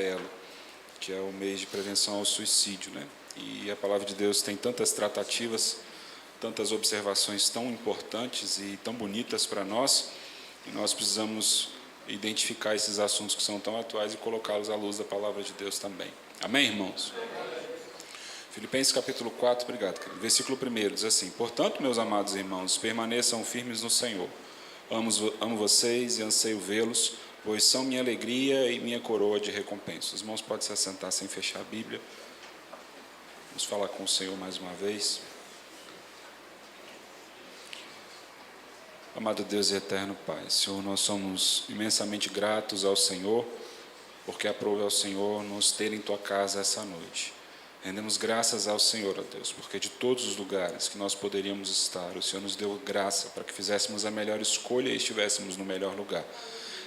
Amarelo, que é o mês de prevenção ao suicídio, né? E a palavra de Deus tem tantas tratativas, tantas observações tão importantes e tão bonitas para nós, e nós precisamos identificar esses assuntos que são tão atuais e colocá-los à luz da palavra de Deus também. Amém, irmãos? Filipenses capítulo 4, obrigado, querido. Versículo 1 diz assim: portanto, meus amados irmãos, permaneçam firmes no Senhor. Amo vocês e anseio vê-los, pois são minha alegria e minha coroa de recompensa. Os irmãos podem se assentar sem fechar a Bíblia. Vamos falar com o Senhor mais uma vez. Amado Deus e eterno Pai, Senhor, nós somos imensamente gratos ao Senhor, porque aprove ao Senhor nos ter em Tua casa essa noite. Rendemos graças ao Senhor, ó Deus, porque de todos os lugares que nós poderíamos estar, o Senhor nos deu graça para que fizéssemos a melhor escolha e estivéssemos no melhor lugar.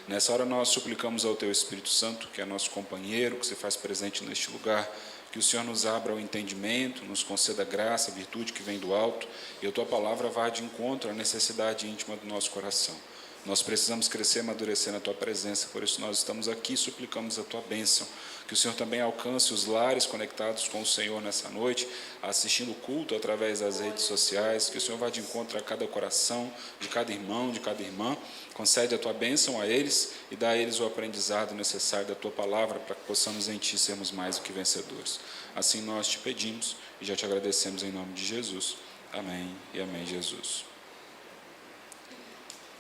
Nessa hora nós suplicamos ao Teu Espírito Santo, que é nosso companheiro, que se faz presente neste lugar, que o Senhor nos abra o entendimento, nos conceda graça, virtude que vem do alto, e a Tua palavra vá de encontro à necessidade íntima do nosso coração. Nós precisamos crescer e amadurecer na Tua presença, por isso nós estamos aqui e suplicamos a Tua bênção. Que o Senhor também alcance os lares conectados com o Senhor nessa noite, assistindo o culto através das redes sociais, que o Senhor vá de encontro a cada coração, de cada irmão, de cada irmã, concede a Tua bênção a eles e dá a eles o aprendizado necessário da Tua palavra, para que possamos em Ti sermos mais do que vencedores. Assim nós te pedimos e já te agradecemos em nome de Jesus. Amém e amém, Jesus.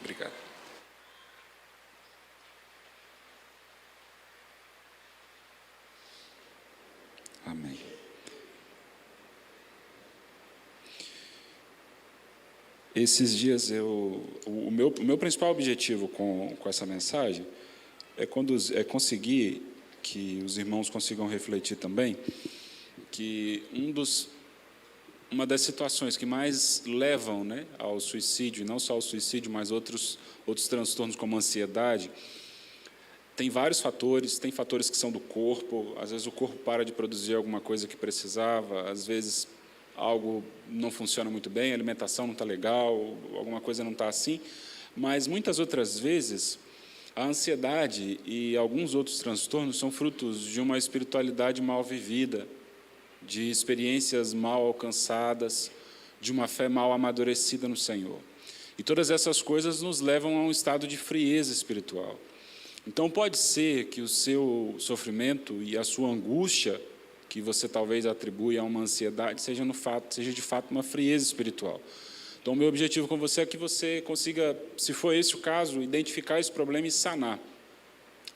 Obrigado. Amém. Esses dias o meu principal objetivo com essa mensagem é conseguir que os irmãos consigam refletir também que uma das situações que mais levam, né, ao suicídio, e não só ao suicídio, mas outros transtornos como a ansiedade, tem vários fatores, tem fatores que são do corpo, às vezes o corpo para de produzir alguma coisa que precisava, às vezes algo não funciona muito bem, a alimentação não está legal, alguma coisa não está assim, mas muitas outras vezes a ansiedade e alguns outros transtornos são frutos de uma espiritualidade mal vivida, de experiências mal alcançadas, de uma fé mal amadurecida no Senhor. E todas essas coisas nos levam a um estado de frieza espiritual. Então, pode ser que o seu sofrimento e a sua angústia, que você talvez atribui a uma ansiedade, seja de fato uma frieza espiritual. Então, o meu objetivo com você é que você consiga, se for esse o caso, identificar esse problema e sanar.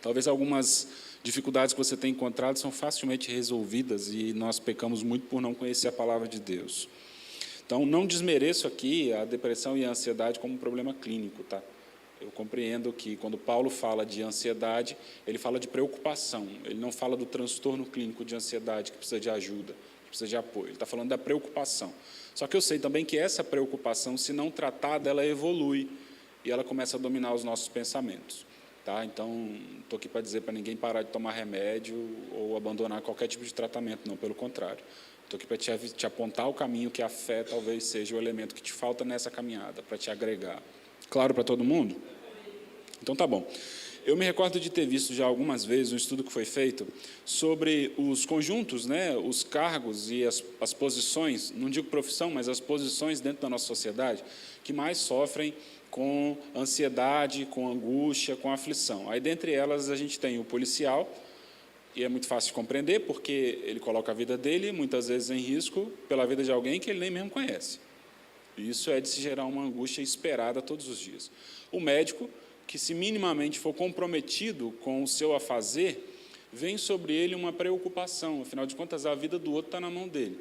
Talvez algumas dificuldades que você tem encontrado são facilmente resolvidas e nós pecamos muito por não conhecer a palavra de Deus. Então, não desmereço aqui a depressão e a ansiedade como um problema clínico, tá? Eu compreendo que, quando Paulo fala de ansiedade, ele fala de preocupação. Ele não fala do transtorno clínico de ansiedade, que precisa de ajuda, que precisa de apoio. Ele está falando da preocupação. Só que eu sei também que essa preocupação, se não tratada, ela evolui e ela começa a dominar os nossos pensamentos. Tá? Então, não estou aqui para dizer para ninguém parar de tomar remédio ou abandonar qualquer tipo de tratamento, não, pelo contrário. Estou aqui para te apontar o caminho, que a fé talvez seja o elemento que te falta nessa caminhada, para te agregar. Claro para todo mundo? Então, tá bom. Eu me recordo de ter visto já algumas vezes um estudo que foi feito sobre os conjuntos, né, os cargos e as posições, não digo profissão, mas as posições dentro da nossa sociedade, que mais sofrem com ansiedade, com angústia, com aflição. Aí, dentre elas, a gente tem o policial, e é muito fácil de compreender, porque ele coloca a vida dele, muitas vezes, em risco pela vida de alguém que ele nem mesmo conhece. Isso é de se gerar uma angústia esperada todos os dias. O médico, que se minimamente for comprometido com o seu afazer, vem sobre ele uma preocupação, afinal de contas, a vida do outro está na mão dele.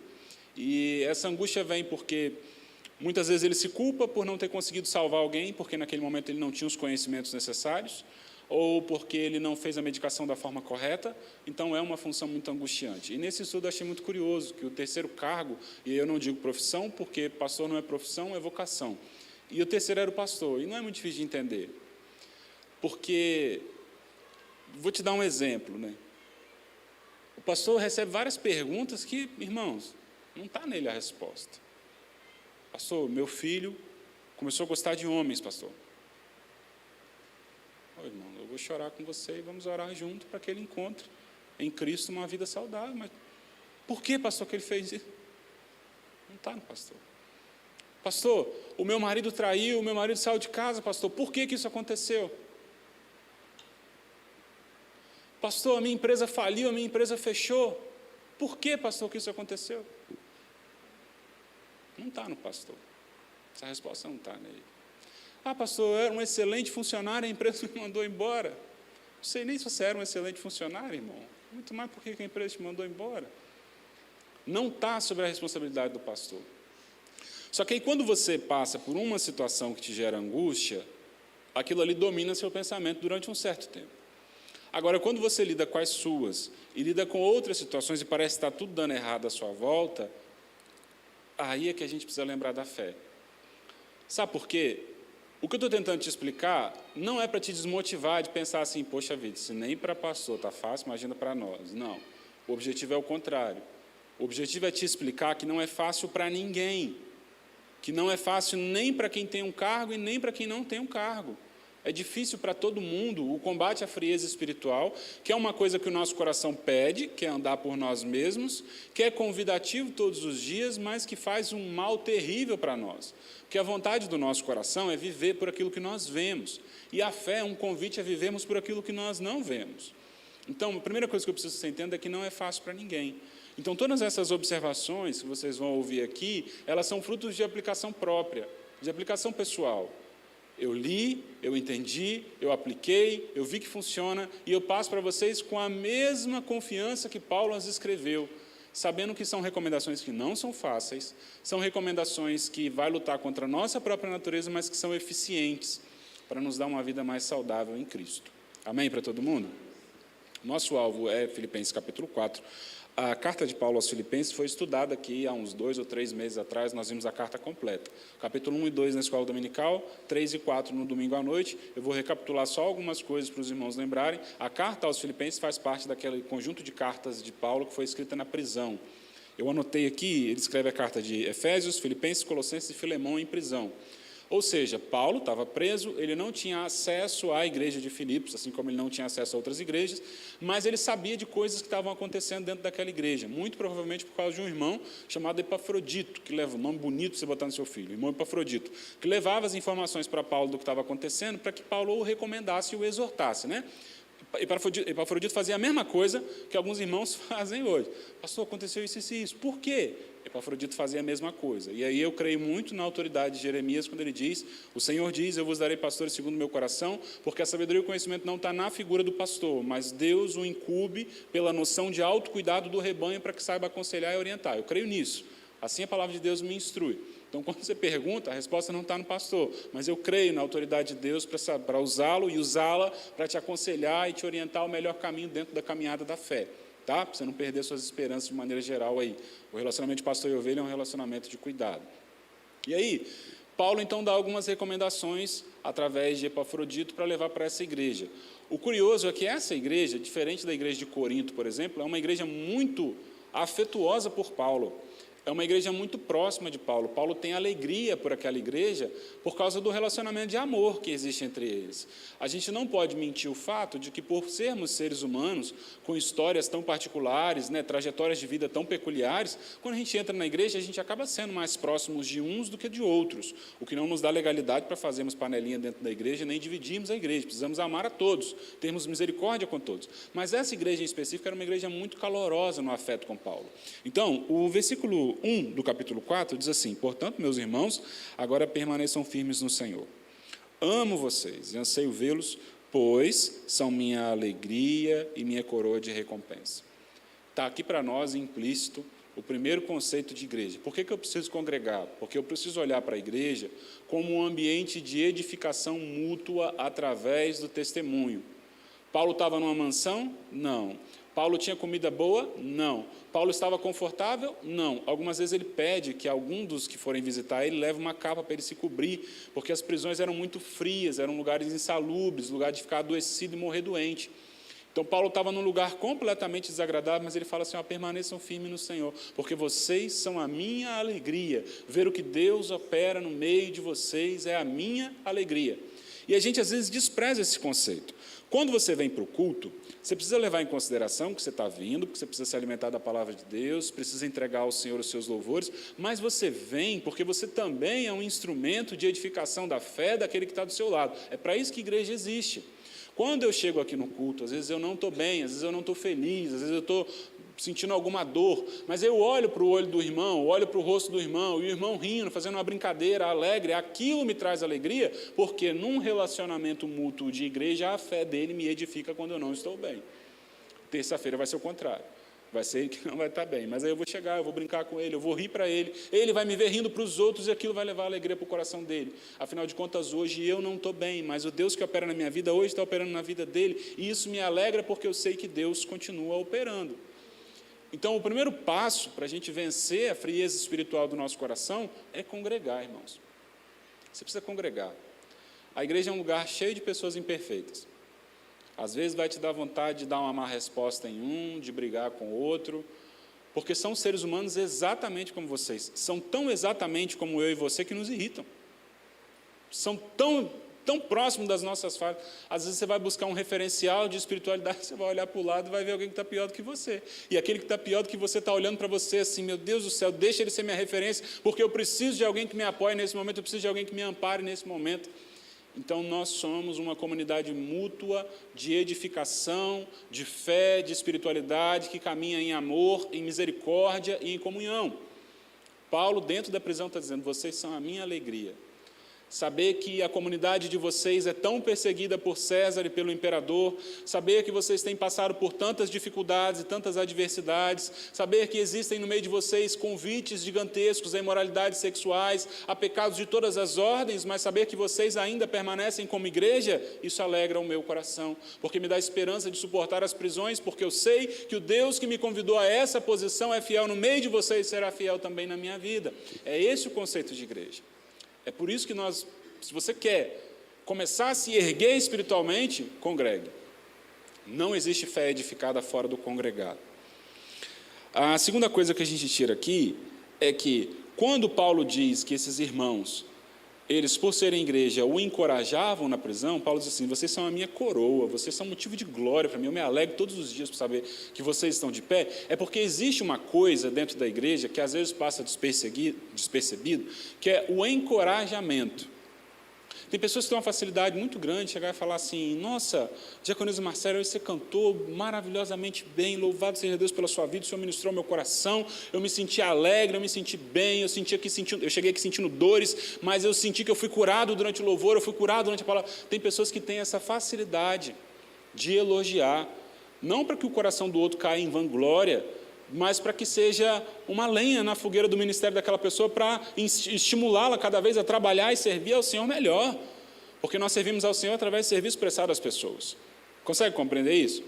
E essa angústia vem porque, muitas vezes, ele se culpa por não ter conseguido salvar alguém, porque naquele momento ele não tinha os conhecimentos necessários, ou porque ele não fez a medicação da forma correta, então é uma função muito angustiante. E nesse estudo eu achei muito curioso que o terceiro cargo, e eu não digo profissão, porque pastor não é profissão, é vocação, e o terceiro era o pastor, e não é muito difícil de entender, porque, vou te dar um exemplo, né? O pastor recebe várias perguntas que, irmãos, não está nele a resposta. Pastor, meu filho começou a gostar de homens, pastor. Ô, irmão, eu vou chorar com você e vamos orar junto para que ele encontre em Cristo uma vida saudável. Mas por que, pastor, que ele fez isso? Não está no pastor. Pastor, o meu marido traiu, o meu marido saiu de casa, pastor, por que isso aconteceu? Pastor, a minha empresa faliu, a minha empresa fechou. Por que, pastor, que isso aconteceu? Não está no pastor. Essa resposta não está nele. Ah, pastor, eu era um excelente funcionário, a empresa me mandou embora. Não sei nem se você era um excelente funcionário, irmão. Muito mais por que a empresa te mandou embora. Não está sobre a responsabilidade do pastor. Só que aí, quando você passa por uma situação que te gera angústia, aquilo ali domina seu pensamento durante um certo tempo. Agora, quando você lida com as suas e lida com outras situações e parece que está tudo dando errado à sua volta, aí é que a gente precisa lembrar da fé. Sabe por quê? O que eu estou tentando te explicar não é para te desmotivar de pensar assim, poxa vida, se nem para pastor está fácil, imagina para nós. Não, o objetivo é o contrário. O objetivo é te explicar que não é fácil para ninguém, que não é fácil nem para quem tem um cargo e nem para quem não tem um cargo. É difícil para todo mundo o combate à frieza espiritual, que é uma coisa que o nosso coração pede, que é andar por nós mesmos, que é convidativo todos os dias, mas que faz um mal terrível para nós. Porque a vontade do nosso coração é viver por aquilo que nós vemos, e a fé é um convite a vivermos por aquilo que nós não vemos. Então, a primeira coisa que eu preciso que você entenda é que não é fácil para ninguém. Então, todas essas observações que vocês vão ouvir aqui, elas são frutos de aplicação própria, de aplicação pessoal. Eu li, eu entendi, eu apliquei, eu vi que funciona, e eu passo para vocês com a mesma confiança que Paulo as escreveu, sabendo que são recomendações que não são fáceis, são recomendações que vai lutar contra a nossa própria natureza, mas que são eficientes para nos dar uma vida mais saudável em Cristo. Amém para todo mundo? Nosso alvo é Filipenses capítulo 4. A carta de Paulo aos Filipenses foi estudada aqui há uns 2 ou 3 meses atrás, nós vimos a carta completa. Capítulo 1 e 2 na escola dominical, 3 e 4 no domingo à noite. Eu vou recapitular só algumas coisas para os irmãos lembrarem. A carta aos Filipenses faz parte daquele conjunto de cartas de Paulo que foi escrita na prisão. Eu anotei aqui, ele escreve a carta de Efésios, Filipenses, Colossenses e Filemão em prisão. Ou seja, Paulo estava preso, ele não tinha acesso à igreja de Filipos, assim como ele não tinha acesso a outras igrejas, mas ele sabia de coisas que estavam acontecendo dentro daquela igreja, muito provavelmente por causa de um irmão chamado Epafrodito, que leva um nome bonito para você botar no seu filho, irmão Epafrodito, que levava as informações para Paulo do que estava acontecendo, para que Paulo o recomendasse e o exortasse, né? Epafrodito fazia a mesma coisa que alguns irmãos fazem hoje. Pastor, aconteceu isso e isso. Por quê? Epafrodito fazia a mesma coisa. E aí eu creio muito na autoridade de Jeremias, quando ele diz, o Senhor diz, eu vos darei pastores segundo o meu coração, porque a sabedoria e o conhecimento não está na figura do pastor, mas Deus o incube pela noção de autocuidado do rebanho para que saiba aconselhar e orientar. Eu creio nisso. Assim a palavra de Deus me instrui. Então, quando você pergunta, a resposta não está no pastor, mas eu creio na autoridade de Deus para usá-lo e usá-la para te aconselhar e te orientar ao melhor caminho dentro da caminhada da fé, tá? Para você não perder suas esperanças de maneira geral aí. O relacionamento de pastor e ovelha é um relacionamento de cuidado. E aí, Paulo então dá algumas recomendações através de Epafrodito para levar para essa igreja. O curioso é que essa igreja, diferente da igreja de Corinto, por exemplo, é uma igreja muito afetuosa por Paulo. É uma igreja muito próxima de Paulo. Paulo tem alegria por aquela igreja por causa do relacionamento de amor que existe entre eles. A gente não pode mentir o fato de que, por sermos seres humanos, com histórias tão particulares, né, trajetórias de vida tão peculiares, quando a gente entra na igreja, a gente acaba sendo mais próximos de uns do que de outros, o que não nos dá legalidade para fazermos panelinha dentro da igreja, nem dividirmos a igreja. Precisamos amar a todos, termos misericórdia com todos. Mas essa igreja em específico era uma igreja muito calorosa no afeto com Paulo. Então, o versículo 1 do capítulo 4 diz assim, portanto, meus irmãos, agora permaneçam firmes no Senhor. Amo vocês e anseio vê-los, pois são minha alegria e minha coroa de recompensa. Está aqui para nós implícito o primeiro conceito de igreja. Por que eu preciso congregar? Porque eu preciso olhar para a igreja como um ambiente de edificação mútua através do testemunho. Paulo estava numa mansão? Não. Paulo tinha comida boa? Não. Paulo estava confortável? Não. Algumas vezes ele pede que algum dos que forem visitar ele leve uma capa para ele se cobrir, porque as prisões eram muito frias, eram lugares insalubres, lugar de ficar adoecido e morrer doente. Então, Paulo estava num lugar completamente desagradável, mas ele fala assim, permaneçam firmes no Senhor, porque vocês são a minha alegria. Ver o que Deus opera no meio de vocês é a minha alegria. E a gente, às vezes, despreza esse conceito. Quando você vem para o culto, Você precisa levar em consideração que você está vindo, porque você precisa se alimentar da palavra de Deus, precisa entregar ao Senhor os seus louvores, mas você vem porque você também é um instrumento de edificação da fé daquele que está do seu lado. É para isso que a igreja existe. Quando eu chego aqui no culto, às vezes eu não estou bem, às vezes eu não estou feliz, às vezes eu estou sentindo alguma dor, mas eu olho para o olho do irmão, olho para o rosto do irmão, e o irmão rindo, fazendo uma brincadeira alegre, aquilo me traz alegria, porque num relacionamento mútuo de igreja, a fé dele me edifica quando eu não estou bem. Terça-feira vai ser o contrário, vai ser ele que não vai estar bem, mas aí eu vou chegar, eu vou brincar com ele, eu vou rir para ele vai me ver rindo para os outros, e aquilo vai levar alegria para o coração dele. Afinal de contas, hoje eu não estou bem, mas o Deus que opera na minha vida, hoje está operando na vida dele, e isso me alegra porque eu sei que Deus continua operando. Então, o primeiro passo para a gente vencer a frieza espiritual do nosso coração é congregar, irmãos. Você precisa congregar. A igreja é um lugar cheio de pessoas imperfeitas. Às vezes vai te dar vontade de dar uma má resposta em um, de brigar com o outro, porque são seres humanos exatamente como vocês. São tão exatamente como eu e você que nos irritam. São tão próximo das nossas falhas. Às vezes você vai buscar um referencial de espiritualidade, você vai olhar para o lado e vai ver alguém que está pior do que você. E aquele que está pior do que você está olhando para você assim, meu Deus do céu, deixa ele ser minha referência, porque eu preciso de alguém que me apoie nesse momento, eu preciso de alguém que me ampare nesse momento. Então, nós somos uma comunidade mútua de edificação, de fé, de espiritualidade, que caminha em amor, em misericórdia e em comunhão. Paulo, dentro da prisão, está dizendo, vocês são a minha alegria. Saber que a comunidade de vocês é tão perseguida por César e pelo imperador, saber que vocês têm passado por tantas dificuldades e tantas adversidades, saber que existem no meio de vocês convites gigantescos a imoralidades sexuais, a pecados de todas as ordens, mas saber que vocês ainda permanecem como igreja, isso alegra o meu coração, porque me dá esperança de suportar as prisões, porque eu sei que o Deus que me convidou a essa posição é fiel no meio de vocês e será fiel também na minha vida. É esse o conceito de igreja. É por isso que nós, se você quer começar a se erguer espiritualmente, congregue. Não existe fé edificada fora do congregado. A segunda coisa que a gente tira aqui é que, quando Paulo diz que esses irmãos, eles, por serem igreja, o encorajavam na prisão, Paulo diz assim, vocês são a minha coroa, vocês são motivo de glória para mim, eu me alegro todos os dias por saber que vocês estão de pé. É porque existe uma coisa dentro da igreja que às vezes passa despercebido, que é o encorajamento. Tem pessoas que têm uma facilidade muito grande de chegar e falar assim, nossa, diaconisa Marcela, você cantou maravilhosamente bem, louvado seja Deus pela sua vida, o Senhor ministrou meu coração, eu me senti alegre, eu me senti bem, eu cheguei aqui sentindo dores, mas eu senti que eu fui curado durante o louvor, eu fui curado durante a palavra. Tem pessoas que têm essa facilidade de elogiar, não para que o coração do outro caia em vanglória, mas para que seja uma lenha na fogueira do ministério daquela pessoa, para estimulá-la cada vez a trabalhar e servir ao Senhor melhor, porque nós servimos ao Senhor através do serviço prestado às pessoas. Consegue compreender isso?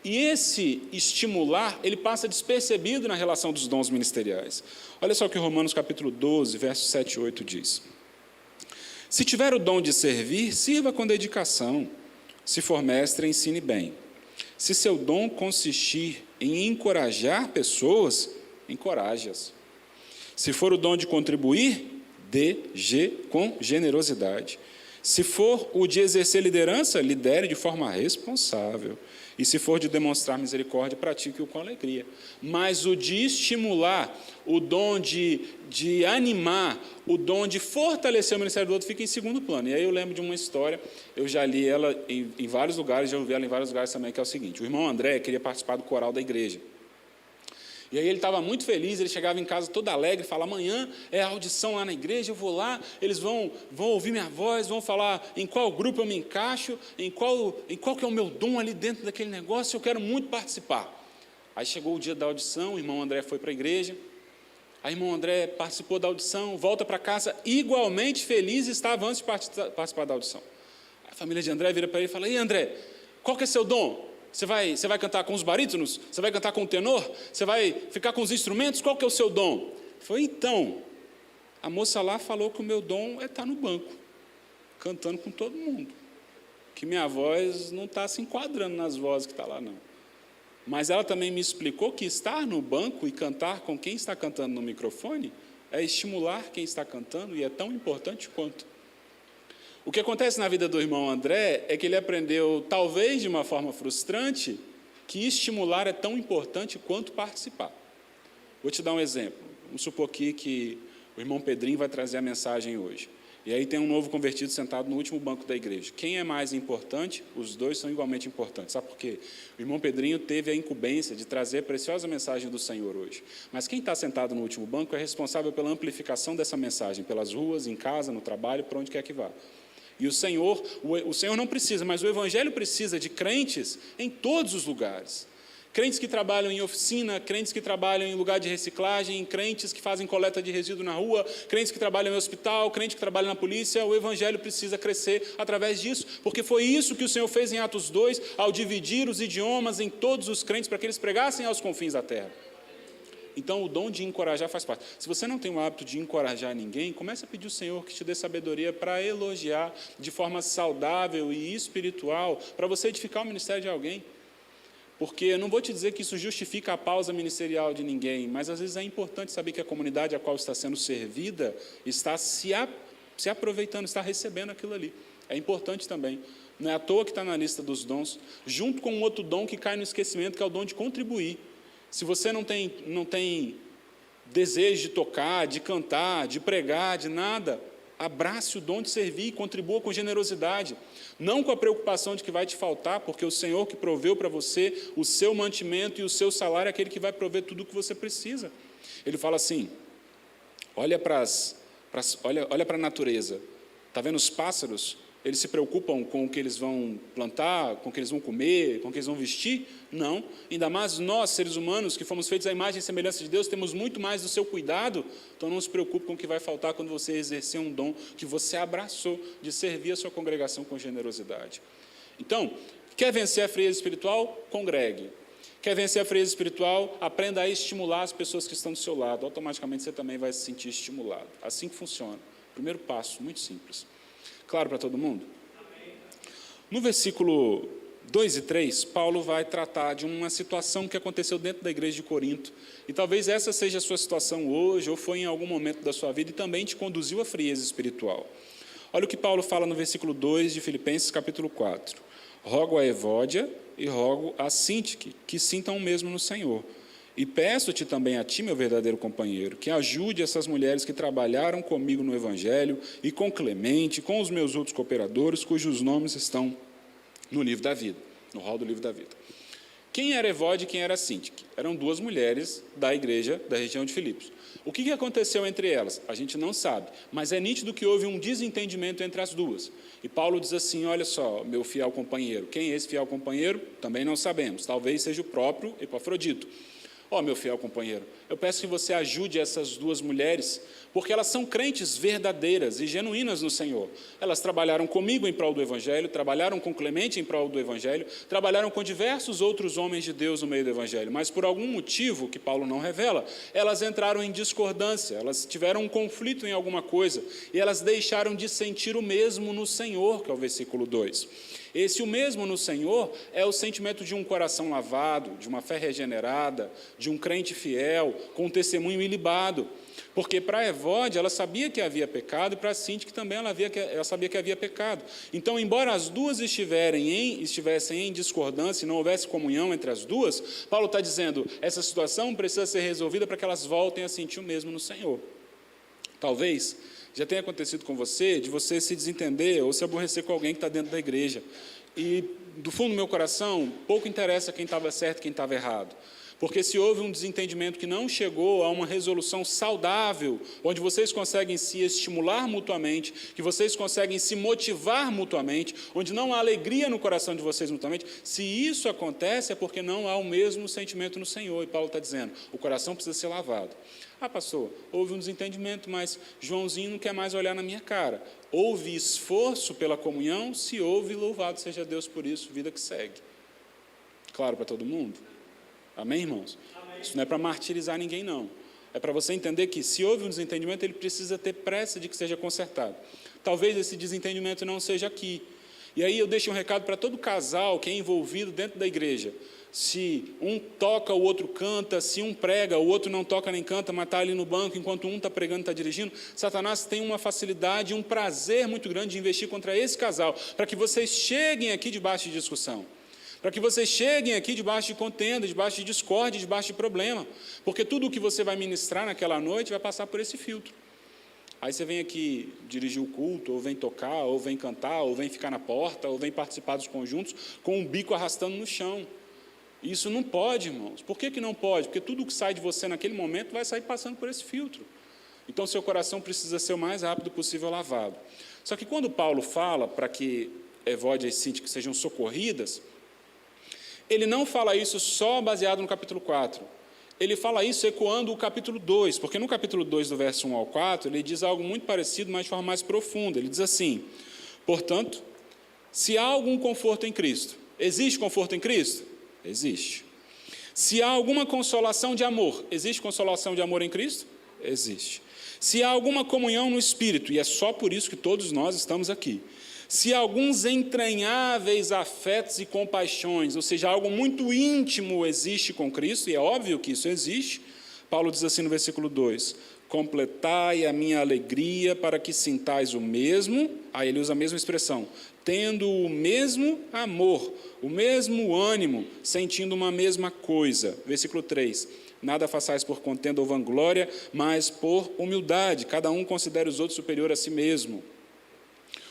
E esse estimular, ele passa despercebido na relação dos dons ministeriais. Olha só o que Romanos capítulo 12, versos 7 e 8 diz. Se tiver o dom de servir, sirva com dedicação. Se for mestre, ensine bem. Se seu dom consistir em encorajar pessoas, encoraje-as. Se for o dom de contribuir, dê com generosidade. Se for o de exercer liderança, lidere de forma responsável. E se for de demonstrar misericórdia, pratique-o com alegria. Mas o de estimular, o dom de animar, o dom de fortalecer o ministério do outro fica em segundo plano. E aí eu lembro de uma história, eu já li ela em vários lugares, já ouvi ela em vários lugares também, que é o seguinte, o irmão André queria participar do coral da igreja. E aí ele estava muito feliz, ele chegava em casa todo alegre, fala, amanhã é a audição lá na igreja, eu vou lá, eles vão ouvir minha voz, vão falar em qual grupo eu me encaixo, em qual que é o meu dom ali dentro daquele negócio, eu quero muito participar. Aí chegou o dia da audição, o irmão André foi para a igreja, aí o irmão André participou da audição, volta para casa, igualmente feliz estava antes de participar da audição. A família de André vira para ele e fala, e André, qual que é seu dom? Você vai cantar com os barítonos? Você vai cantar com o tenor? Você vai ficar com os instrumentos? Qual que é o seu dom? Ele falou, então, a moça lá falou que o meu dom é estar no banco, cantando com todo mundo, que minha voz não está se enquadrando nas vozes que está lá, não. Mas ela também me explicou que estar no banco e cantar com quem está cantando no microfone é estimular quem está cantando e é tão importante quanto. O que acontece na vida do irmão André é que ele aprendeu, talvez de uma forma frustrante, que estimular é tão importante quanto participar. Vou te dar um exemplo. Vamos supor aqui que o irmão Pedrinho vai trazer a mensagem hoje. E aí tem um novo convertido sentado no último banco da igreja. Quem é mais importante? Os dois são igualmente importantes. Sabe por quê? O irmão Pedrinho teve a incumbência de trazer a preciosa mensagem do Senhor hoje. Mas quem está sentado no último banco é responsável pela amplificação dessa mensagem, pelas ruas, em casa, no trabalho, para onde quer que vá. E o Senhor não precisa, mas o Evangelho precisa de crentes em todos os lugares. Crentes que trabalham em oficina, crentes que trabalham em lugar de reciclagem, crentes que fazem coleta de resíduo na rua, crentes que trabalham em hospital, crente que trabalha na polícia. O Evangelho precisa crescer através disso, porque foi isso que o Senhor fez em Atos 2, ao dividir os idiomas em todos os crentes, para que eles pregassem aos confins da terra. Então, o dom de encorajar faz parte. Se você não tem o hábito de encorajar ninguém, comece a pedir ao Senhor que te dê sabedoria para elogiar de forma saudável e espiritual, para você edificar o ministério de alguém. Porque eu não vou te dizer que isso justifica a pausa ministerial de ninguém, mas às vezes é importante saber que a comunidade a qual está sendo servida está se aproveitando, está recebendo aquilo ali. É importante também. Não é à toa que está na lista dos dons, junto com um outro dom que cai no esquecimento, que é o dom de contribuir. Se você não tem desejo de tocar, de cantar, de pregar, de nada, abrace o dom de servir e contribua com generosidade. Não com a preocupação de que vai te faltar, porque o Senhor que proveu para você o seu mantimento e o seu salário é aquele que vai prover tudo o que você precisa. Ele fala assim, olha para a natureza, está vendo os pássaros? Eles se preocupam com o que eles vão plantar, com o que eles vão comer, com o que eles vão vestir? Não. Ainda mais nós, seres humanos, que fomos feitos à imagem e semelhança de Deus, temos muito mais do seu cuidado. Então, não se preocupe com o que vai faltar quando você exercer um dom que você abraçou de servir a sua congregação com generosidade. Então, quer vencer a frieza espiritual? Congregue. Quer vencer a frieza espiritual? Aprenda a estimular as pessoas que estão do seu lado. Automaticamente, você também vai se sentir estimulado. Assim que funciona. Primeiro passo, muito simples. Claro para todo mundo? No versículo 2 e 3, Paulo vai tratar de uma situação que aconteceu dentro da igreja de Corinto. E talvez essa seja a sua situação hoje, ou foi em algum momento da sua vida, e também te conduziu à frieza espiritual. Olha o que Paulo fala no versículo 2 de Filipenses, capítulo 4. Rogo a Evódia e rogo a Sintique, que sintam o mesmo no Senhor. E peço-te também a ti, meu verdadeiro companheiro, que ajude essas mulheres que trabalharam comigo no Evangelho, e com Clemente, com os meus outros cooperadores, cujos nomes estão no livro da vida, no rol do livro da vida. Quem era Evódia e quem era Sintique? Eram duas mulheres da igreja da região de Filipos. O que aconteceu entre elas? A gente não sabe, mas é nítido que houve um desentendimento entre as duas. E Paulo diz assim, olha só, meu fiel companheiro. Quem é esse fiel companheiro? Também não sabemos. Talvez seja o próprio Epafrodito. Meu fiel companheiro, eu peço que você ajude essas duas mulheres, porque elas são crentes verdadeiras e genuínas no Senhor. Elas trabalharam comigo em prol do Evangelho, trabalharam com Clemente em prol do Evangelho, trabalharam com diversos outros homens de Deus no meio do Evangelho, mas por algum motivo, que Paulo não revela, elas entraram em discordância, elas tiveram um conflito em alguma coisa, e elas deixaram de sentir o mesmo no Senhor, que é o versículo 2. Esse o mesmo no Senhor é o sentimento de um coração lavado, de uma fé regenerada, de um crente fiel, com um testemunho ilibado. Porque para Evódia, ela sabia que havia pecado, e para Sintique também ela sabia que havia pecado. Então, embora as duas estivessem em discordância e não houvesse comunhão entre as duas, Paulo está dizendo, essa situação precisa ser resolvida para que elas voltem a sentir o mesmo no Senhor. Talvez já tenha acontecido com você, de você se desentender ou se aborrecer com alguém que está dentro da igreja. E, do fundo do meu coração, pouco interessa quem estava certo e quem estava errado. Porque se houve um desentendimento que não chegou a uma resolução saudável, onde vocês conseguem se estimular mutuamente, que vocês conseguem se motivar mutuamente, onde não há alegria no coração de vocês mutuamente, se isso acontece é porque não há o mesmo sentimento no Senhor. E Paulo está dizendo, o coração precisa ser lavado. Pastor, houve um desentendimento, mas Joãozinho não quer mais olhar na minha cara. Houve esforço pela comunhão? Se houve, louvado seja Deus por isso, vida que segue. Claro para todo mundo? Amém, irmãos? Amém. Isso não é para martirizar ninguém, não. É para você entender que, se houve um desentendimento, ele precisa ter pressa de que seja consertado. Talvez esse desentendimento não seja aqui. E aí eu deixo um recado para todo casal que é envolvido dentro da igreja. Se um toca, o outro canta, se um prega, o outro não toca nem canta, mas está ali no banco, enquanto um está pregando e está dirigindo, Satanás tem uma facilidade, um prazer muito grande de investir contra esse casal, para que vocês cheguem aqui debaixo de discussão. Para que vocês cheguem aqui debaixo de contenda, debaixo de discórdia, debaixo de problema. Porque tudo o que você vai ministrar naquela noite vai passar por esse filtro. Aí você vem aqui dirigir o culto, ou vem tocar, ou vem cantar, ou vem ficar na porta, ou vem participar dos conjuntos com o bico arrastando no chão. Isso não pode, irmãos. Por que não pode? Porque tudo que sai de você naquele momento vai sair passando por esse filtro. Então, seu coração precisa ser o mais rápido possível lavado. Só que quando Paulo fala para que Evódia e Síntique sejam socorridas, ele não fala isso só baseado no capítulo 4. Ele fala isso ecoando o capítulo 2, porque no capítulo 2, do verso 1 ao 4, ele diz algo muito parecido, mas de forma mais profunda. Ele diz assim: portanto, se há algum conforto em Cristo, existe conforto em Cristo? Existe. Se há alguma consolação de amor, existe consolação de amor em Cristo? Existe. Se há alguma comunhão no Espírito, e é só por isso que todos nós estamos aqui. Se há alguns entranháveis afetos e compaixões, ou seja, algo muito íntimo existe com Cristo, e é óbvio que isso existe, Paulo diz assim no versículo 2, completai a minha alegria para que sintais o mesmo, aí ele usa a mesma expressão, tendo o mesmo amor, o mesmo ânimo, sentindo uma mesma coisa. Versículo 3, nada façais por contenda ou vanglória, mas por humildade, cada um considere os outros superior a si mesmo.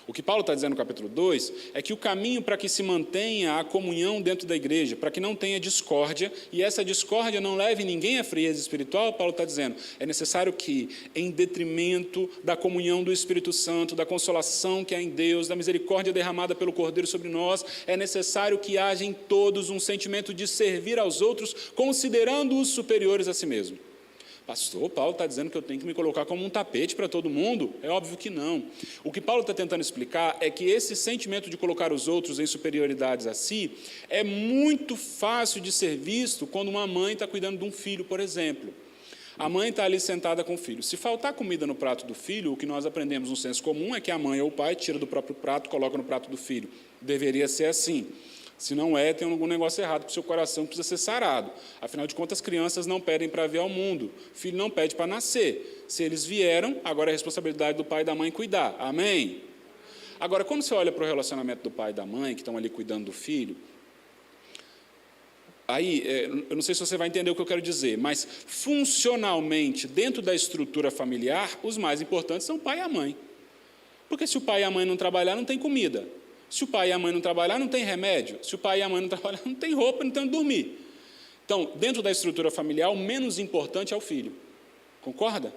O que Paulo está dizendo no capítulo 2 é que o caminho para que se mantenha a comunhão dentro da igreja, para que não tenha discórdia, e essa discórdia não leve ninguém à frieza espiritual, Paulo está dizendo, é necessário que, em detrimento da comunhão do Espírito Santo, da consolação que há em Deus, da misericórdia derramada pelo Cordeiro sobre nós, é necessário que haja em todos um sentimento de servir aos outros, considerando-os superiores a si mesmo. Pastor, Paulo está dizendo que eu tenho que me colocar como um tapete para todo mundo? É óbvio que não. O que Paulo está tentando explicar é que esse sentimento de colocar os outros em superioridades a si é muito fácil de ser visto quando uma mãe está cuidando de um filho, por exemplo. A mãe está ali sentada com o filho. Se faltar comida no prato do filho, o que nós aprendemos no senso comum é que a mãe ou o pai tira do próprio prato, coloca no prato do filho. Deveria ser assim. Se não é, tem algum negócio errado com o seu coração, precisa ser sarado. Afinal de contas, crianças não pedem para vir ao mundo. Filho não pede para nascer. Se eles vieram, agora é a responsabilidade do pai e da mãe cuidar. Amém? Agora, quando você olha para o relacionamento do pai e da mãe, que estão ali cuidando do filho, aí, eu não sei se você vai entender o que eu quero dizer, mas funcionalmente, dentro da estrutura familiar, os mais importantes são o pai e a mãe. Porque se o pai e a mãe não trabalhar, não tem comida. Se o pai e a mãe não trabalhar, não tem remédio. Se o pai e a mãe não trabalhar, não tem roupa, não tem onde dormir. Então, dentro da estrutura familiar, o menos importante é o filho. Concorda?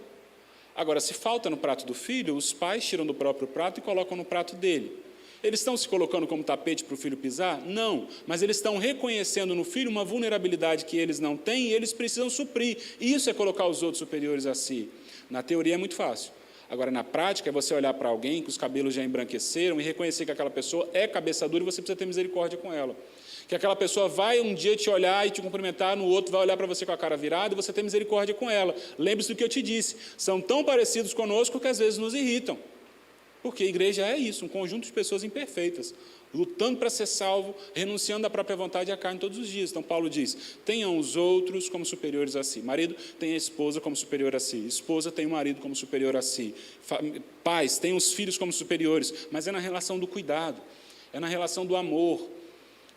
Agora, se falta no prato do filho, os pais tiram do próprio prato e colocam no prato dele. Eles estão se colocando como tapete para o filho pisar? Não, mas eles estão reconhecendo no filho uma vulnerabilidade que eles não têm e eles precisam suprir. E isso é colocar os outros superiores a si. Na teoria é muito fácil. Agora, na prática, é você olhar para alguém que os cabelos já embranqueceram e reconhecer que aquela pessoa é cabeça dura e você precisa ter misericórdia com ela. Que aquela pessoa vai um dia te olhar e te cumprimentar, no outro vai olhar para você com a cara virada e você tem misericórdia com ela. Lembre-se do que eu te disse. São tão parecidos conosco que às vezes nos irritam. Porque a igreja é isso, um conjunto de pessoas imperfeitas, lutando para ser salvo, renunciando à própria vontade e à carne todos os dias. Então, Paulo diz, tenham os outros como superiores a si. Marido tem a esposa como superior a si. Esposa tem o marido como superior a si. Pais têm os filhos como superiores. Mas é na relação do cuidado, é na relação do amor.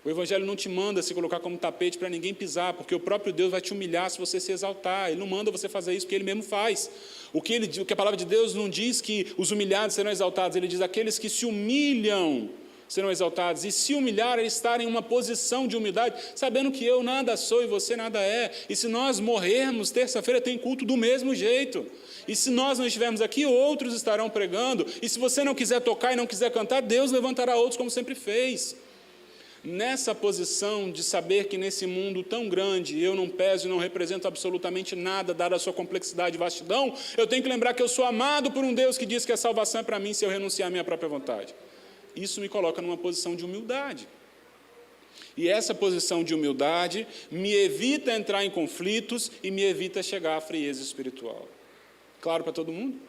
O Evangelho não te manda se colocar como tapete para ninguém pisar, porque o próprio Deus vai te humilhar se você se exaltar. Ele não manda você fazer isso, porque Ele mesmo faz. O que a palavra de Deus não diz que os humilhados serão exaltados, Ele diz aqueles que se humilham serão exaltados. E se humilhar é estar em uma posição de humildade, sabendo que eu nada sou e você nada é. E se nós morrermos, terça-feira tem culto do mesmo jeito. E se nós não estivermos aqui, outros estarão pregando. E se você não quiser tocar e não quiser cantar, Deus levantará outros como sempre fez. Nessa posição de saber que nesse mundo tão grande eu não peso e não represento absolutamente nada, dada a sua complexidade e vastidão, eu tenho que lembrar que eu sou amado por um Deus que diz que a salvação é para mim se eu renunciar à minha própria vontade. Isso me coloca numa posição de humildade. E essa posição de humildade me evita entrar em conflitos e me evita chegar à frieza espiritual. Claro para todo mundo?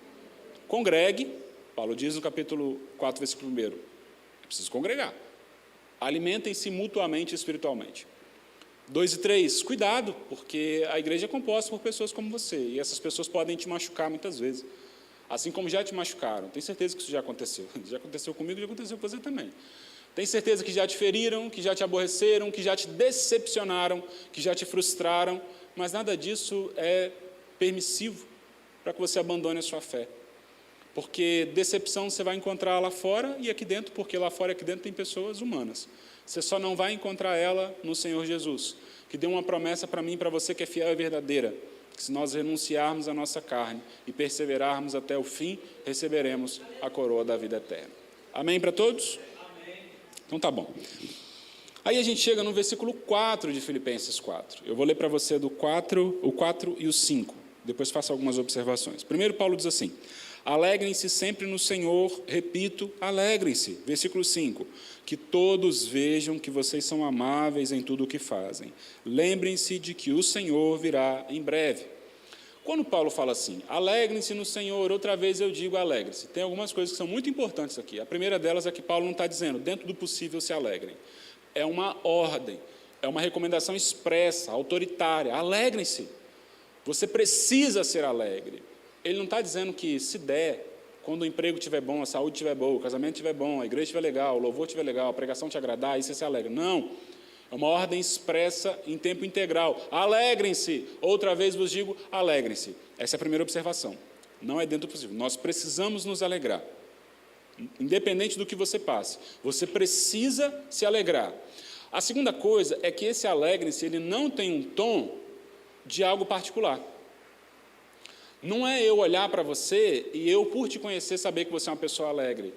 Congregue, Paulo diz no capítulo 4, versículo 1, é preciso congregar. Alimentem-se mutuamente espiritualmente. 2 e 3, cuidado, porque a igreja é composta por pessoas como você, e essas pessoas podem te machucar muitas vezes, assim como já te machucaram. Tenho certeza que isso já aconteceu comigo, já aconteceu com você também. Tem certeza que já te feriram, que já te aborreceram, que já te decepcionaram, que já te frustraram, mas nada disso é permissivo para que você abandone a sua fé. Porque decepção você vai encontrar lá fora e aqui dentro, porque lá fora e aqui dentro tem pessoas humanas. Você só não vai encontrar ela no Senhor Jesus, que deu uma promessa para mim e para você que é fiel e verdadeira, que se nós renunciarmos à nossa carne e perseverarmos até o fim, receberemos a coroa da vida eterna. Amém para todos? Amém. Então tá bom. Aí a gente chega no versículo 4 de Filipenses 4. Eu vou ler para você o 4 e o 5. Depois faço algumas observações. Primeiro, Paulo diz assim: alegrem-se sempre no Senhor, repito, alegrem-se. Versículo 5, que todos vejam que vocês são amáveis em tudo o que fazem. Lembrem-se de que o Senhor virá em breve. Quando Paulo fala assim, alegrem-se no Senhor, outra vez eu digo alegre-se. Tem algumas coisas que são muito importantes aqui. A primeira delas é que Paulo não está dizendo, dentro do possível se alegrem. É uma ordem, é uma recomendação expressa, autoritária. Alegrem-se. Você precisa ser alegre. Ele não está dizendo que se der, quando o emprego estiver bom, a saúde estiver boa, o casamento estiver bom, a igreja estiver legal, o louvor estiver legal, a pregação te agradar, aí você se alegra. Não, é uma ordem expressa em tempo integral. Alegrem-se, outra vez vos digo, alegrem-se. Essa é a primeira observação. Não é dentro do possível. Nós precisamos nos alegrar. Independente do que você passe, você precisa se alegrar. A segunda coisa é que esse alegrem-se, ele não tem um tom de algo particular. Não é eu olhar para você e eu, por te conhecer, saber que você é uma pessoa alegre.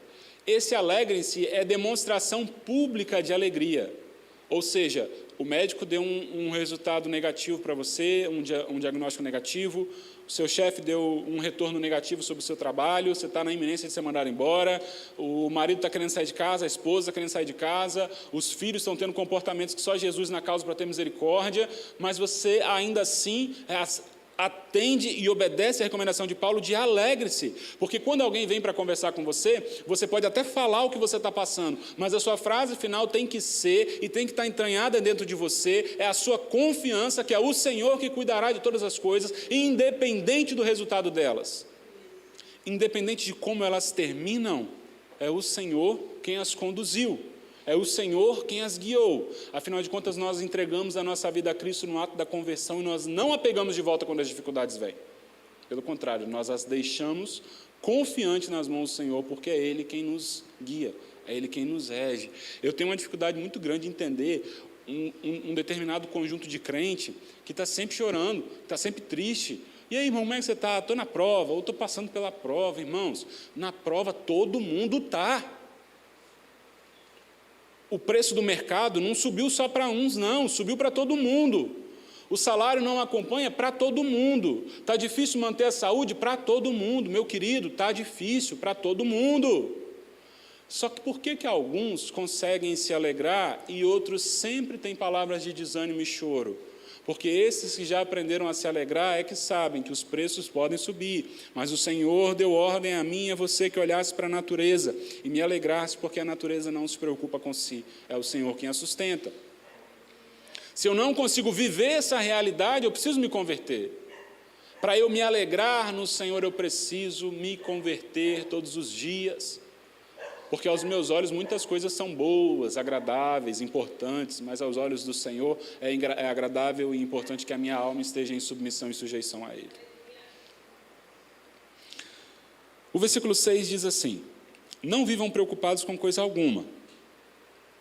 Esse alegrem-se é demonstração pública de alegria. Ou seja, o médico deu um resultado negativo para você, um diagnóstico negativo, o seu chefe deu um retorno negativo sobre o seu trabalho, você está na iminência de ser mandado embora, o marido está querendo sair de casa, a esposa está querendo sair de casa, os filhos estão tendo comportamentos que só Jesus na causa para ter misericórdia, mas você ainda assim atende e obedece a recomendação de Paulo de alegre-se, porque quando alguém vem para conversar com você, você pode até falar o que você está passando, mas a sua frase final tem que ser e tem que estar entranhada dentro de você, é a sua confiança que é o Senhor que cuidará de todas as coisas, independente do resultado delas, independente de como elas terminam, é o Senhor quem as conduziu. É o Senhor quem as guiou. Afinal de contas, nós entregamos a nossa vida a Cristo no ato da conversão e nós não a pegamos de volta quando as dificuldades vêm. Pelo contrário, nós as deixamos confiantes nas mãos do Senhor, porque é Ele quem nos guia, é Ele quem nos rege. Eu tenho uma dificuldade muito grande de entender um determinado conjunto de crente que está sempre chorando, está sempre triste. E aí, irmão, como é que você está? Estou na prova, ou estou passando pela prova. Irmãos, na prova todo mundo está. O preço do mercado não subiu só para uns, não, subiu para todo mundo. O salário não acompanha para todo mundo. Está difícil manter a saúde para todo mundo, meu querido, está difícil para todo mundo. Só que por que alguns conseguem se alegrar e outros sempre têm palavras de desânimo e choro? Porque esses que já aprenderam a se alegrar é que sabem que os preços podem subir, mas o Senhor deu ordem a mim e a você que olhasse para a natureza e me alegrasse, porque a natureza não se preocupa com si, é o Senhor quem a sustenta. Se eu não consigo viver essa realidade, eu preciso me converter. Para eu me alegrar no Senhor, eu preciso me converter todos os dias. Porque aos meus olhos muitas coisas são boas, agradáveis, importantes, mas aos olhos do Senhor é agradável e importante que a minha alma esteja em submissão e sujeição a Ele. O versículo 6 diz assim: não vivam preocupados com coisa alguma.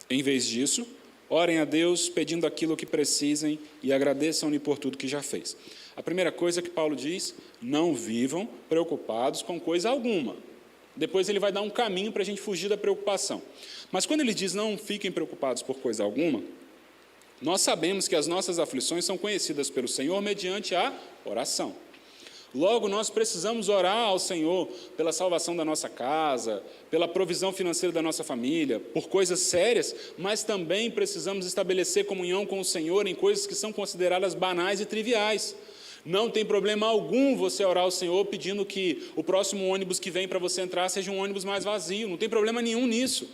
Em vez disso, orem a Deus pedindo aquilo que precisem e agradeçam-lhe por tudo que já fez. A primeira coisa que Paulo diz, não vivam preocupados com coisa alguma. Depois ele vai dar um caminho para a gente fugir da preocupação. Mas quando ele diz não fiquem preocupados por coisa alguma, nós sabemos que as nossas aflições são conhecidas pelo Senhor mediante a oração. Logo, nós precisamos orar ao Senhor pela salvação da nossa casa, pela provisão financeira da nossa família, por coisas sérias, mas também precisamos estabelecer comunhão com o Senhor em coisas que são consideradas banais e triviais. Não tem problema algum você orar ao Senhor pedindo que o próximo ônibus que vem para você entrar seja um ônibus mais vazio. Não tem problema nenhum nisso.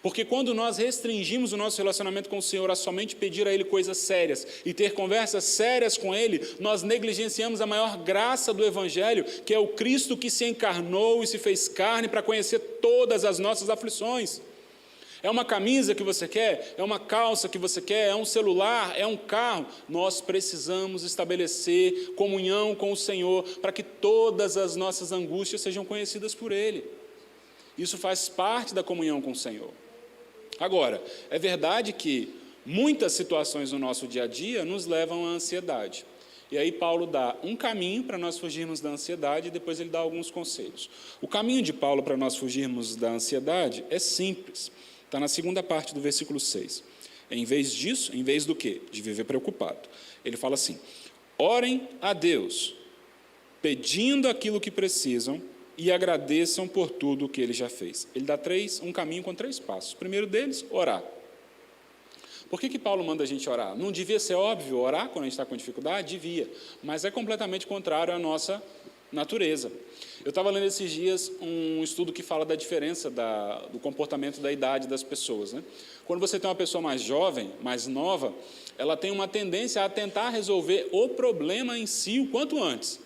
Porque quando nós restringimos o nosso relacionamento com o Senhor a somente pedir a Ele coisas sérias e ter conversas sérias com Ele, nós negligenciamos a maior graça do Evangelho, que é o Cristo que se encarnou e se fez carne para conhecer todas as nossas aflições. É uma camisa que você quer? É uma calça que você quer? É um celular? É um carro? Nós precisamos estabelecer comunhão com o Senhor para que todas as nossas angústias sejam conhecidas por Ele. Isso faz parte da comunhão com o Senhor. Agora, é verdade que muitas situações no nosso dia a dia nos levam à ansiedade. E aí Paulo dá um caminho para nós fugirmos da ansiedade e depois ele dá alguns conselhos. O caminho de Paulo para nós fugirmos da ansiedade é simples. Está na segunda parte do versículo 6. Em vez disso, em vez do quê? De viver preocupado. Ele fala assim: orem a Deus, pedindo aquilo que precisam e agradeçam por tudo o que Ele já fez. Ele dá um caminho com 3 passos. O primeiro deles, orar. Por que Paulo manda a gente orar? Não devia ser óbvio orar quando a gente está com dificuldade? Devia, mas é completamente contrário à nossa natureza. Eu estava lendo esses dias um estudo que fala da diferença do comportamento da idade das pessoas, né? Quando você tem uma pessoa mais jovem, mais nova, ela tem uma tendência a tentar resolver o problema em si o quanto antes.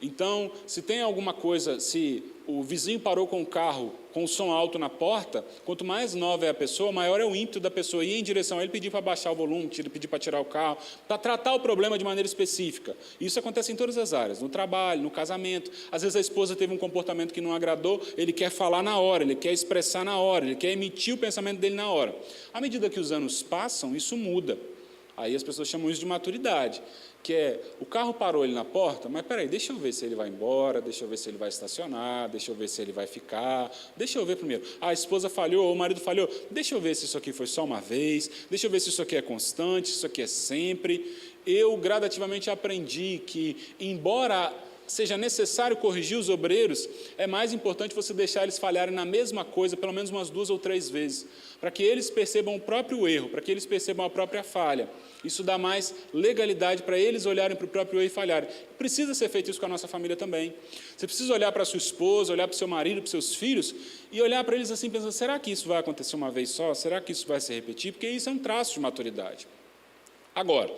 Então, se tem alguma coisa, se o vizinho parou com o carro com o som alto na porta, quanto mais nova é a pessoa, maior é o ímpeto da pessoa ir em direção a ele, pedir para baixar o volume, pedir para tirar o carro, para tratar o problema de maneira específica. Isso acontece em todas as áreas, no trabalho, no casamento. Às vezes a esposa teve um comportamento que não agradou, ele quer falar na hora, ele quer expressar na hora, ele quer emitir o pensamento dele na hora. À medida que os anos passam, isso muda. Aí as pessoas chamam isso de maturidade, que é, o carro parou ele na porta, mas peraí, deixa eu ver se ele vai embora, deixa eu ver se ele vai estacionar, deixa eu ver se ele vai ficar, deixa eu ver primeiro. A esposa falhou, o marido falhou, deixa eu ver se isso aqui foi só uma vez, deixa eu ver se isso aqui é constante, se isso aqui é sempre. Eu gradativamente aprendi que, embora seja necessário corrigir os obreiros, é mais importante você deixar eles falharem na mesma coisa, pelo menos umas 2 ou 3 vezes, para que eles percebam o próprio erro, para que eles percebam a própria falha. Isso dá mais legalidade para eles olharem para o próprio erro e falharem. Precisa ser feito isso com a nossa família também. Você precisa olhar para a sua esposa, olhar para o seu marido, para os seus filhos, e olhar para eles assim, pensando, será que isso vai acontecer uma vez só? Será que isso vai se repetir? Porque isso é um traço de maturidade. Agora,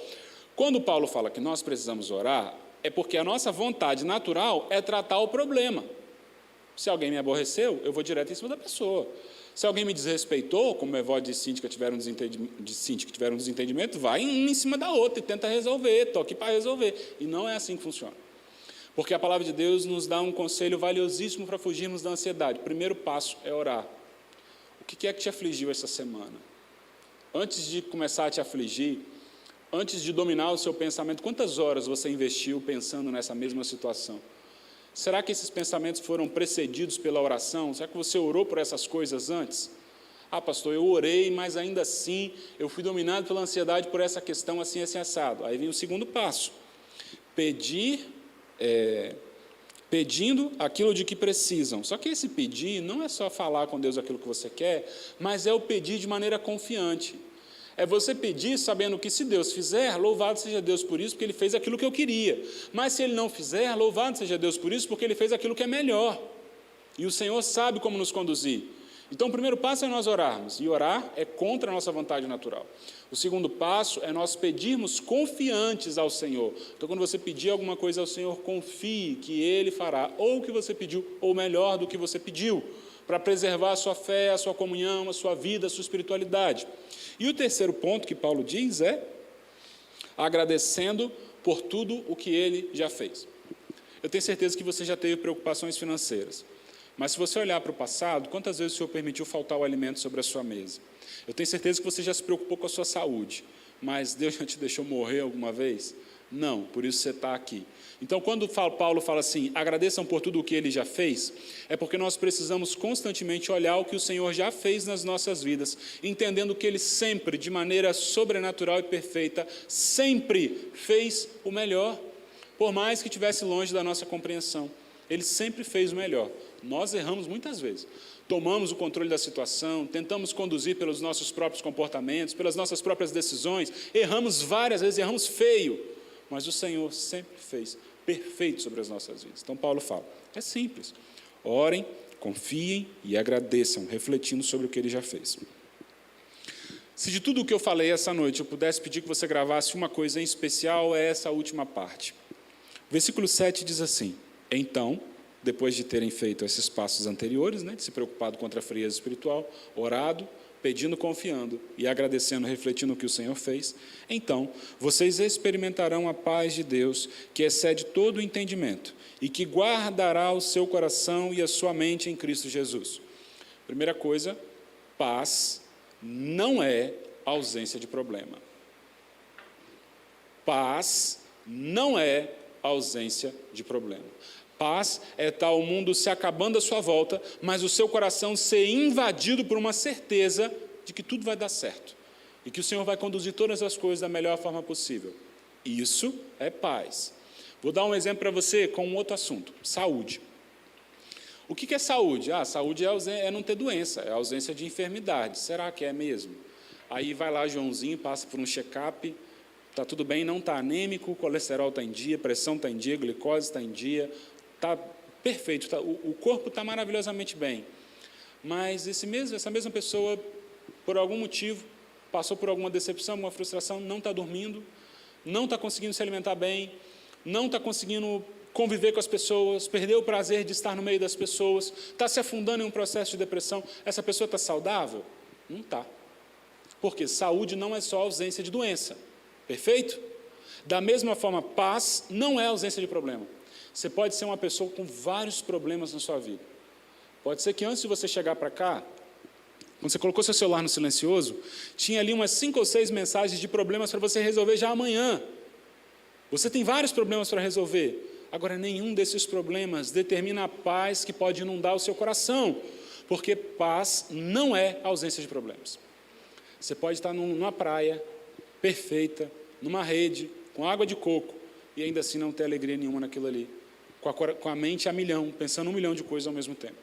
quando Paulo fala que nós precisamos orar, é porque a nossa vontade natural é tratar o problema. Se alguém me aborreceu, eu vou direto em cima da pessoa. Se alguém me desrespeitou, como Evódia e Síntica tiveram um desentendimento, vai um em cima da outra e tenta resolver, estou aqui para resolver. E não é assim que funciona. Porque a palavra de Deus nos dá um conselho valiosíssimo para fugirmos da ansiedade. O primeiro passo é orar. O que é que te afligiu essa semana? Antes de começar a te afligir, antes de dominar o seu pensamento, quantas horas você investiu pensando nessa mesma situação? Será que esses pensamentos foram precedidos pela oração? Será que você orou por essas coisas antes? Ah, pastor, eu orei, mas ainda assim eu fui dominado pela ansiedade por essa questão assim, assim, assado. Aí vem o segundo passo. Pedindo aquilo de que precisam. Só que esse pedir não é só falar com Deus aquilo que você quer, mas é o pedir de maneira confiante. É você pedir sabendo que se Deus fizer, louvado seja Deus por isso, porque Ele fez aquilo que eu queria. Mas se Ele não fizer, louvado seja Deus por isso, porque Ele fez aquilo que é melhor. E o Senhor sabe como nos conduzir. Então, o primeiro passo é nós orarmos. E orar é contra a nossa vontade natural. O segundo passo é nós pedirmos confiantes ao Senhor. Então, quando você pedir alguma coisa ao Senhor, confie que Ele fará ou o que você pediu, ou melhor do que você pediu, para preservar a sua fé, a sua comunhão, a sua vida, a sua espiritualidade. E o terceiro ponto que Paulo diz é agradecendo por tudo o que Ele já fez. Eu tenho certeza que você já teve preocupações financeiras. Mas se você olhar para o passado, quantas vezes o Senhor permitiu faltar o alimento sobre a sua mesa? Eu tenho certeza que você já se preocupou com a sua saúde. Mas Deus já te deixou morrer alguma vez? Não, por isso você está aqui. Então, quando Paulo fala assim, agradeçam por tudo o que Ele já fez, é porque nós precisamos constantemente olhar o que o Senhor já fez nas nossas vidas, entendendo que Ele sempre, de maneira sobrenatural e perfeita, sempre fez o melhor, por mais que estivesse longe da nossa compreensão. Ele sempre fez o melhor. Nós erramos muitas vezes. Tomamos o controle da situação, tentamos conduzir pelos nossos próprios comportamentos, pelas nossas próprias decisões, erramos várias vezes, erramos feio, mas o Senhor sempre fez perfeito sobre as nossas vidas. Então Paulo fala, é simples, orem, confiem e agradeçam, refletindo sobre o que Ele já fez. Se de tudo o que eu falei essa noite eu pudesse pedir que você gravasse uma coisa em especial, é essa última parte. O versículo 7 diz assim, então, depois de terem feito esses passos anteriores, de se preocupado contra a frieza espiritual, orado, pedindo, confiando e agradecendo, refletindo o que o Senhor fez, então vocês experimentarão a paz de Deus, que excede todo o entendimento, e que guardará o seu coração e a sua mente em Cristo Jesus. Primeira coisa, paz não é ausência de problema. Paz não é ausência de problema. Paz é estar o mundo se acabando à sua volta, mas o seu coração ser invadido por uma certeza de que tudo vai dar certo e que o Senhor vai conduzir todas as coisas da melhor forma possível. Isso é paz. Vou dar um exemplo para você com um outro assunto: saúde. O que é saúde? Saúde é não ter doença, é a ausência de enfermidade. Será que é mesmo? Aí vai lá Joãozinho, passa por um check-up, está tudo bem, não está anêmico, o colesterol está em dia, pressão está em dia, glicose está em dia, está perfeito, o corpo está maravilhosamente bem. Mas essa mesma pessoa, por algum motivo, passou por alguma decepção, alguma frustração, não está dormindo, não está conseguindo se alimentar bem, não está conseguindo conviver com as pessoas, perdeu o prazer de estar no meio das pessoas, está se afundando em um processo de depressão. Essa pessoa está saudável? Não está. Porque saúde não é só ausência de doença. Perfeito? Da mesma forma, paz não é ausência de problema. Você pode ser uma pessoa com vários problemas na sua vida. Pode ser que antes de você chegar para cá, quando você colocou seu celular no silencioso, tinha ali umas 5 ou 6 mensagens de problemas para você resolver já amanhã. Você tem vários problemas para resolver. Agora, nenhum desses problemas determina a paz que pode inundar o seu coração, porque paz não é ausência de problemas. Você pode estar numa praia perfeita, numa rede, com água de coco, e ainda assim não ter alegria nenhuma naquilo ali, com a mente a milhão, pensando 1 milhão de coisas ao mesmo tempo.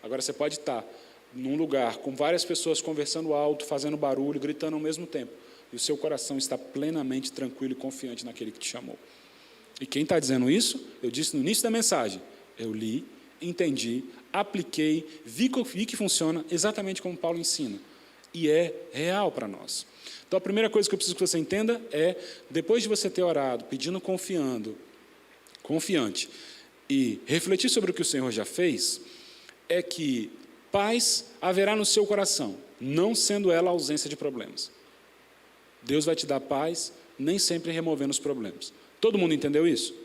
Agora, você pode estar num lugar com várias pessoas conversando alto, fazendo barulho, gritando ao mesmo tempo, e o seu coração está plenamente tranquilo e confiante naquele que te chamou. E quem está dizendo isso? Eu disse no início da mensagem. Eu li, entendi, apliquei, vi que funciona exatamente como Paulo ensina. E é real para nós. Então, a primeira coisa que eu preciso que você entenda é, depois de você ter orado, pedindo, confiante, e refletir sobre o que o Senhor já fez, é que paz haverá no seu coração, não sendo ela a ausência de problemas. Deus vai te dar paz, nem sempre removendo os problemas. Todo mundo entendeu isso?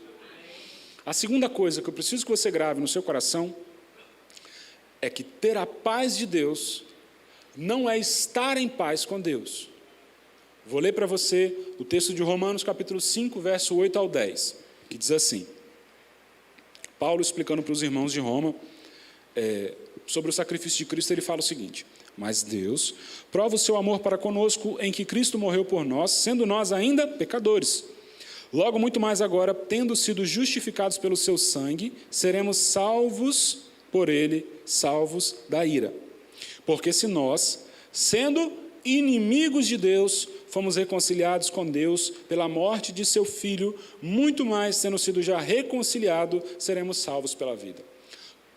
A segunda coisa que eu preciso que você grave no seu coração é que ter a paz de Deus não é estar em paz com Deus. Vou ler para você o texto de Romanos, capítulo 5, verso 8 ao 10, que diz assim: Paulo explicando para os irmãos de Roma sobre o sacrifício de Cristo, ele fala o seguinte: mas Deus prova o seu amor para conosco em que Cristo morreu por nós, sendo nós ainda pecadores. Logo, muito mais agora, tendo sido justificados pelo seu sangue, seremos salvos por ele, salvos da ira. Porque se nós, sendo inimigos de Deus, fomos reconciliados com Deus pela morte de seu Filho, muito mais, tendo sido já reconciliado, seremos salvos pela vida.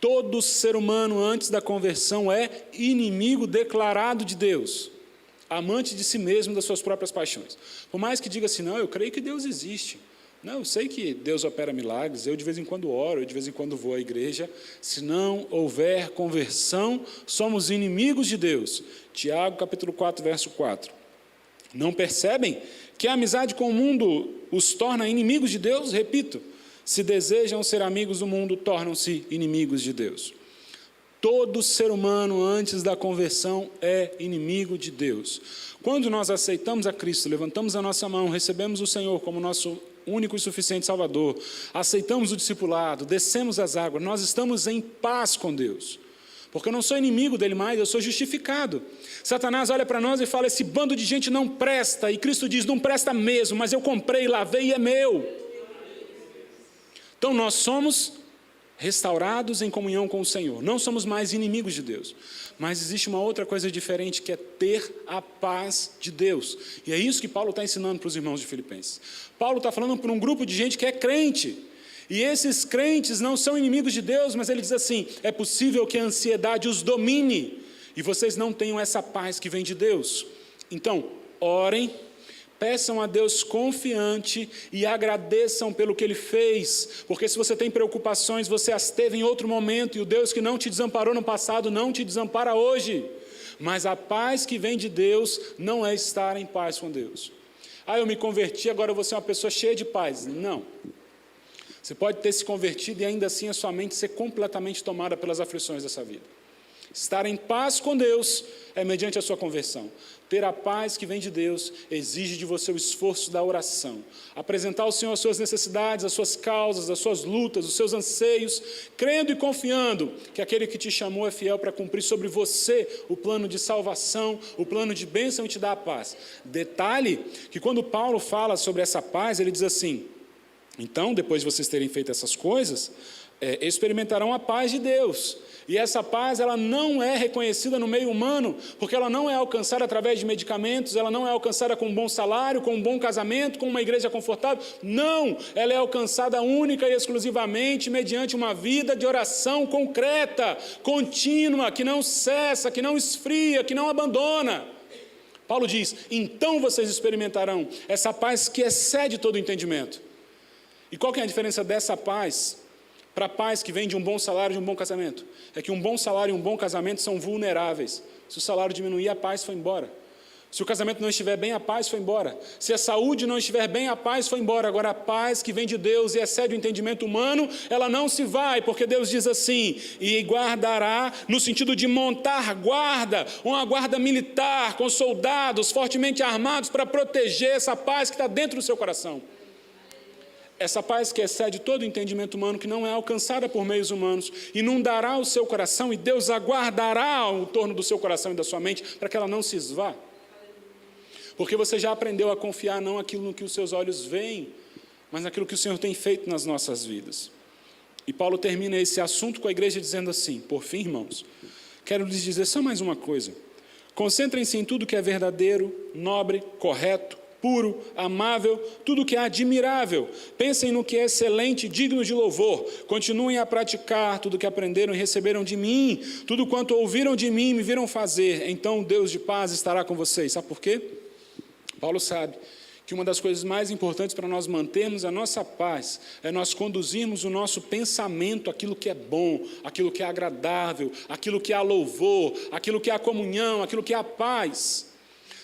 Todo ser humano, antes da conversão, é inimigo declarado de Deus, amante de si mesmo, das suas próprias paixões. Por mais que diga assim, não, eu creio que Deus existe. Não, eu sei que Deus opera milagres, eu de vez em quando oro, eu de vez em quando vou à igreja. Se não houver conversão, somos inimigos de Deus. Tiago, capítulo 4, verso 4. Não percebem que a amizade com o mundo os torna inimigos de Deus? Repito, se desejam ser amigos do mundo, tornam-se inimigos de Deus. Todo ser humano, antes da conversão, é inimigo de Deus. Quando nós aceitamos a Cristo, levantamos a nossa mão, recebemos o Senhor como nosso único e suficiente Salvador, aceitamos o discipulado, descemos as águas, nós estamos em paz com Deus. Porque eu não sou inimigo dele mais, eu sou justificado. Satanás olha para nós e fala, esse bando de gente não presta, e Cristo diz, não presta mesmo, mas eu comprei, lavei e é meu. Então nós somos restaurados em comunhão com o Senhor. Não somos mais inimigos de Deus. Mas existe uma outra coisa diferente, que é ter a paz de Deus. E é isso que Paulo está ensinando para os irmãos de Filipenses. Paulo está falando para um grupo de gente que é crente. E esses crentes não são inimigos de Deus, mas ele diz assim, é possível que a ansiedade os domine, e vocês não tenham essa paz que vem de Deus. Então, orem, peçam a Deus confiante e agradeçam pelo que Ele fez, porque se você tem preocupações, você as teve em outro momento, e o Deus que não te desamparou no passado, não te desampara hoje. Mas a paz que vem de Deus não é estar em paz com Deus. Eu me converti, agora eu vou ser uma pessoa cheia de paz. Não. Você pode ter se convertido e ainda assim a sua mente ser completamente tomada pelas aflições dessa vida. Estar em paz com Deus é mediante a sua conversão. Ter a paz que vem de Deus exige de você o esforço da oração. Apresentar ao Senhor as suas necessidades, as suas causas, as suas lutas, os seus anseios, crendo e confiando que aquele que te chamou é fiel para cumprir sobre você o plano de salvação, o plano de bênção e te dar a paz. Detalhe que quando Paulo fala sobre essa paz, ele diz assim: então, depois de vocês terem feito essas coisas, experimentarão a paz de Deus. E essa paz, ela não é reconhecida no meio humano, porque ela não é alcançada através de medicamentos, ela não é alcançada com um bom salário, com um bom casamento, com uma igreja confortável. Não, ela é alcançada única e exclusivamente mediante uma vida de oração concreta, contínua, que não cessa, que não esfria, que não abandona. Paulo diz: então vocês experimentarão essa paz que excede todo o entendimento. E qual que é a diferença dessa paz para a paz que vem de um bom salário e de um bom casamento? É que um bom salário e um bom casamento são vulneráveis. Se o salário diminuir, a paz foi embora. Se o casamento não estiver bem, a paz foi embora. Se a saúde não estiver bem, a paz foi embora. Agora, a paz que vem de Deus e excede o entendimento humano, ela não se vai, porque Deus diz assim: e guardará, no sentido de montar guarda, uma guarda militar, com soldados fortemente armados para proteger essa paz que está dentro do seu coração. Essa paz que excede todo o entendimento humano, que não é alcançada por meios humanos, inundará o seu coração e Deus aguardará o torno do seu coração e da sua mente para que ela não se esvá. Porque você já aprendeu a confiar não naquilo no que os seus olhos veem, mas naquilo que o Senhor tem feito nas nossas vidas. E Paulo termina esse assunto com a igreja dizendo assim: por fim, irmãos, quero lhes dizer só mais uma coisa. Concentrem-se em tudo que é verdadeiro, nobre, correto, puro, amável, tudo que é admirável. Pensem no que é excelente, digno de louvor. Continuem a praticar tudo que aprenderam e receberam de mim, tudo quanto ouviram de mim e me viram fazer. Então o Deus de paz estará com vocês. Sabe por quê? Paulo sabe que uma das coisas mais importantes para nós mantermos a nossa paz é nós conduzirmos o nosso pensamento àquilo que é bom, aquilo que é agradável, aquilo que é a louvor, aquilo que é a comunhão, aquilo que é a paz.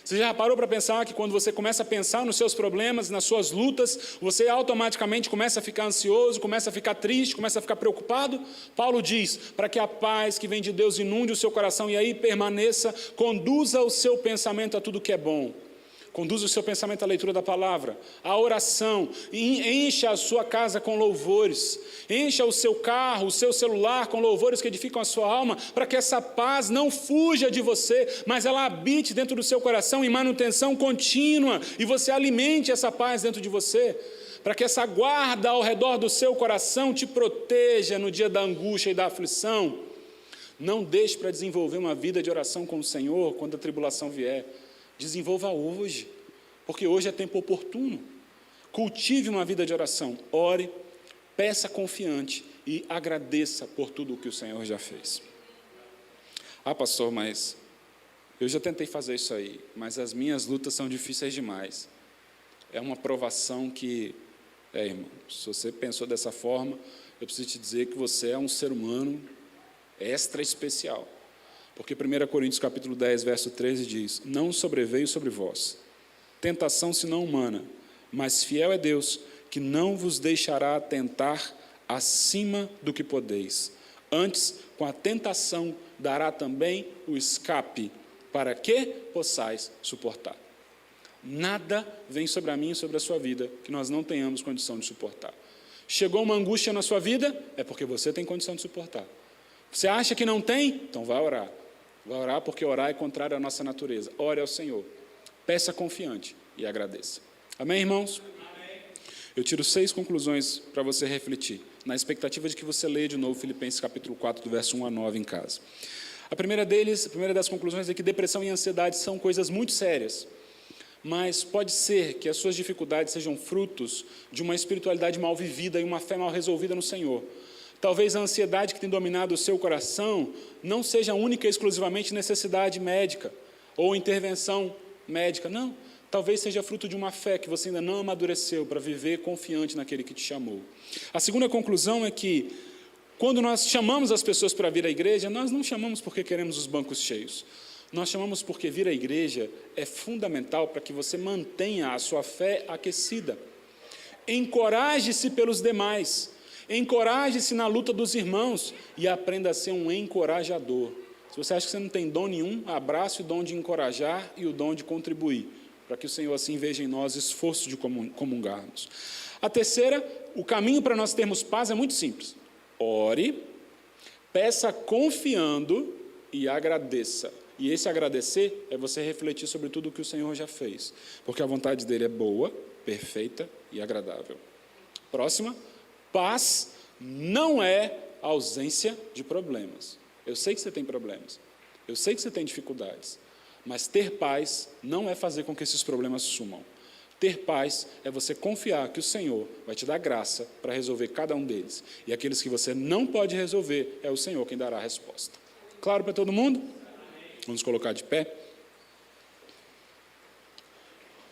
Você já parou para pensar que quando você começa a pensar nos seus problemas, nas suas lutas, você automaticamente começa a ficar ansioso, começa a ficar triste, começa a ficar preocupado? Paulo diz: para que a paz que vem de Deus inunde o seu coração e aí permaneça, conduza o seu pensamento a tudo que é bom. Conduza o seu pensamento à leitura da palavra, à oração, encha a sua casa com louvores, encha o seu carro, o seu celular com louvores que edificam a sua alma, para que essa paz não fuja de você, mas ela habite dentro do seu coração em manutenção contínua, e você alimente essa paz dentro de você, para que essa guarda ao redor do seu coração te proteja no dia da angústia e da aflição. Não deixe para desenvolver uma vida de oração com o Senhor quando a tribulação vier. Desenvolva hoje, porque hoje é tempo oportuno. Cultive uma vida de oração, ore, peça confiante e agradeça por tudo o que o Senhor já fez. Pastor, mas eu já tentei fazer isso aí, mas as minhas lutas são difíceis demais. É uma provação que, irmão, se você pensou dessa forma, eu preciso te dizer que você é um ser humano extra especial. Porque 1 Coríntios capítulo 10, verso 13 diz: não sobreveio sobre vós tentação senão humana, mas fiel é Deus, que não vos deixará tentar acima do que podeis. Antes, com a tentação, dará também o escape, para que possais suportar. Nada vem sobre a mim e sobre a sua vida que nós não tenhamos condição de suportar. Chegou uma angústia na sua vida, é porque você tem condição de suportar. Você acha que não tem? Então vai orar. Vai orar, porque orar é contrário à nossa natureza. Ore ao Senhor, peça confiante e agradeça. Amém, irmãos? Amém. Eu tiro 6 conclusões para você refletir, na expectativa de que você leia de novo Filipenses capítulo 4, do verso 1 a 9 em casa. A primeira das conclusões é que depressão e ansiedade são coisas muito sérias, mas pode ser que as suas dificuldades sejam frutos de uma espiritualidade mal vivida e uma fé mal resolvida no Senhor. Talvez a ansiedade que tem dominado o seu coração não seja única e exclusivamente necessidade médica ou intervenção médica, não. Talvez seja fruto de uma fé que você ainda não amadureceu para viver confiante naquele que te chamou. A segunda conclusão é que, quando nós chamamos as pessoas para vir à igreja, nós não chamamos porque queremos os bancos cheios. Nós chamamos porque vir à igreja é fundamental para que você mantenha a sua fé aquecida. Encoraje-se pelos demais, encoraje-se na luta dos irmãos e aprenda a ser um encorajador. Se você acha que você não tem dom nenhum, abrace o dom de encorajar e o dom de contribuir, para que o Senhor assim veja em nós esforço de comungarmos. A terceira, o caminho para nós termos paz é muito simples. Ore, peça confiando e agradeça. E esse agradecer é você refletir sobre tudo o que o Senhor já fez, porque a vontade dele é boa, perfeita e agradável. Próxima, paz não é ausência de problemas. Eu sei que você tem problemas, eu sei que você tem dificuldades, mas ter paz não é fazer com que esses problemas sumam. Ter paz é você confiar que o Senhor vai te dar graça para resolver cada um deles. E aqueles que você não pode resolver, é o Senhor quem dará a resposta. Claro para todo mundo? Vamos colocar de pé.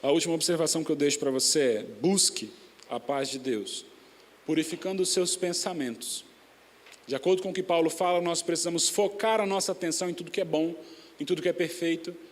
A última observação que eu deixo para você é: busque a paz de Deus, purificando os seus pensamentos. De acordo com o que Paulo fala, nós precisamos focar a nossa atenção em tudo que é bom, em tudo que é perfeito